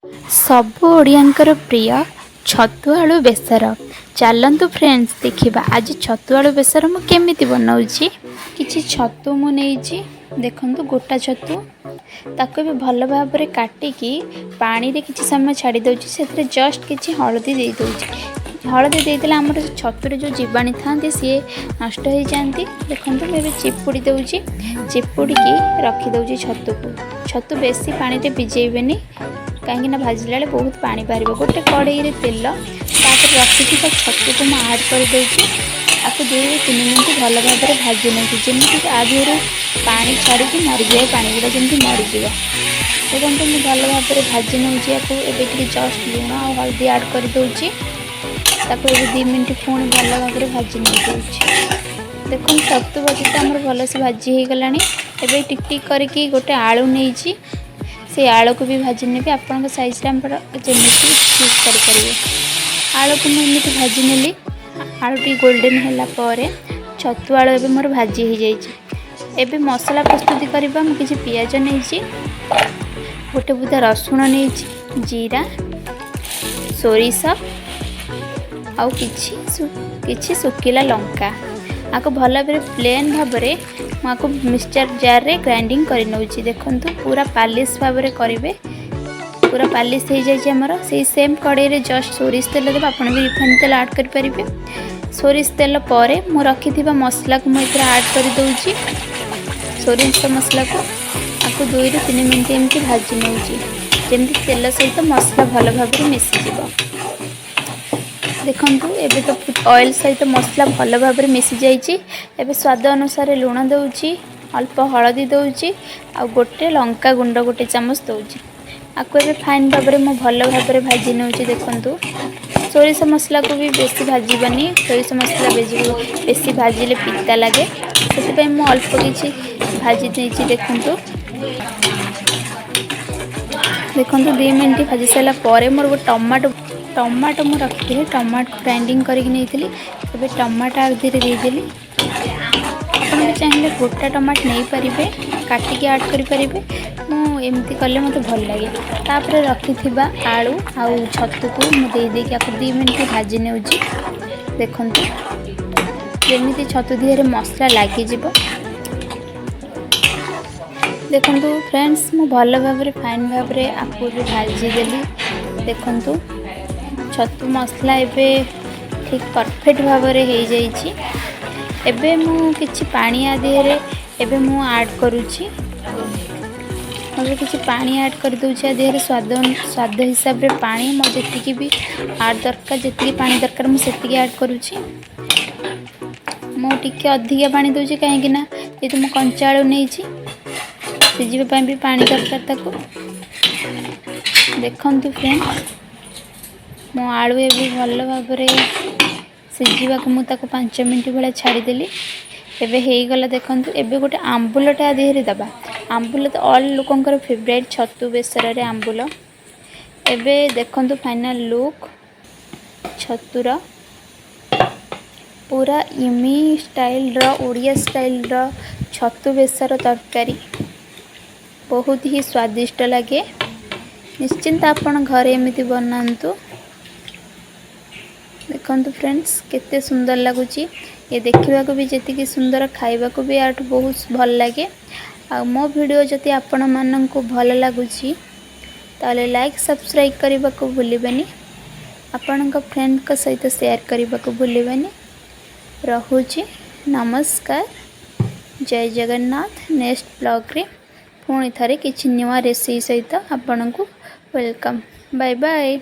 सबु ओडियांकर प्रिय छतु आलू बेसर। चलतु फ्रेंड्स देखिबा आज छतु आलू बेसर मु केमिति बनाउची। किछि छतु मु नेइची देखंतु गोटा छतु ताको भी भल भाव रे काटिकी पानी रे किछि समय छाड़ी दउची। सेथरे जस्ट किछि हळदी देई दउची। हळदी देइतले हमर छतुरे जो जीवाणु थांती सी नष्ट हो जाती। देखंतु मैं चिपुड़ी दउची। चिपुड़ी की रखी दउची छतु को। छतु बेसी पानी रे भिजेइबेनी कहीं भाजिला बहुत पानी बाहर। गोटे कड़े तेल तापर रखी छतु को मैं आड कर दूसरी। आपको 2 से 3 मिनट भल भाव में भाजी नहीं जमीन आधर पानी छाड़ी मरीजाए पानी गुड़ा जमी मरीज। देखो मुझे भल भाव में भाजी नौची। एवं जस्ट लुण और हल्दी आड कर दूसरी। 2 मिनट पुणी भल भाव में भाजी नहीं दूसरी। देखो छतु भाजी तो आम भल से भाजी हो गला। एवं टिक टिक करके गोटे आलू नहीं से आलू को भी भाजी ने आपण साइज जमी चूज करें। आलू को मुझे भाजी नेली। आलू टी गोल्डन होगापर छतु आलू एवं मोर भाजी हो जाए। एवं मसला प्रस्तुति करवा मुझे पियाज नहीं गोटे बुदा रसुण नहीं जीरा सोरिष आउ किछि सुखिला लंका आपको भल भाव प्लेन भाव में मिक्सचर जार रे ग्राइंडिंग कर नौची। देखंतु पूरा पालिश भाव में करेंगे। पूरा पालिश हो जाए से सेम कड़े रे जस्ट सोरिष तेल देव। आप भी रिफाइन तेल आड करेंगे। सोरिष तेल पर मु रखी मसला को मुझे आड कर दूची। सोरिष मसला को आपको 2 से 3 मिनट एमती भाजी नौची जमी तेल सहित मसला भल भाव में मिसीज। देखंतु एबे तो ऑयल सहित मसला भल भाव में मिसी जाइए। स्वाद अनुसार लुण दउची अल्प हलदी दउची आ गोटे लंका गुंड गोटे चामच दउची। आपको एबे फाइन भाव में मु भल भाव में भाजी नउची। देखंतु सोरिष मसला को भी बेसी भाजीबनी। सोरिष मसला बेसी भाजिले पिता लगे से मु अल्प किछि भाजी देइछि। देखंतु 2 मिनट भाजी सारा पर मोर गो टमाटो मु रखी टमाटो ग्राइंडिंग करके नहीं टमाटो आधे देदेली। आप चाहिए गोटा टमाटो नहीं पारे काटिकी आड करें। मुझे कले मत भल लगे। तापर रखी आलू आउ छतु को मुझे देदेकी 2 मिनट भाजी नौची। देखंतु जमी छतु दिहरे मसला लगिज। देखंतु फ्रेंड्स मु भल भाव में फाइन भाव में आपको भी भाजी देली। देखंतु छतु मसला एबे ठीक परफेक्ट भाव में हो जाइए। एबे मु किछि पानी आदिहरे एबे मु ऐड करूची। मतलब किछि पानी ऐड कर दूची आदिहरे स्वाद हिसाब रे पानी मो जेतिकी भी ऐड दरकार जेतिकी पानी दरकार मु सेतिकी ऐड करूची। मु टिके अधिक पानी दूची कहीं ना ये मु कंचा आलू नहीं सिझा भी पानी दरकार ताको। देखंतु फ्रेंड्स मो आलू ए भल भाव में सिझा को मुझे 5 मिनट भाई छाड़देली। एबे हो गला। देखंतु एबे गोटे आंबुलटा देहरे दबा। आंबुल तो ऑल लोकंकर फेवरेट छतु बेसर रे आंबुल। एबे देखंतु फाइनल लुक छतुर पूरा इमी स्टाइल ओडिया स्टाइल छतु बेसर तरकारी बहुत ही स्वादिष्ट लगे। निश्चिंत आपण घरे एमिति बनांतु। देखंतु फ्रेंड्स केते सुंदर लगुची। ये देखा को भी जी सुंदर खाइबा को भी आठ बहुत भल लगे। आ मो वीडियो जति आपण मानन को भल लगुची ताले लाइक सब्सक्राइब करबा को भूलिबेनी। आपण को फ्रेंड को सहित शेयर करबा को भूलिबेनी। रहुची नमस्कार जय जगन्नाथ। नेक्स्ट ब्लॉग रे पुणी थरे किछि न्यूआ रेसिपी सहित आपण को वेलकम। Bye bye.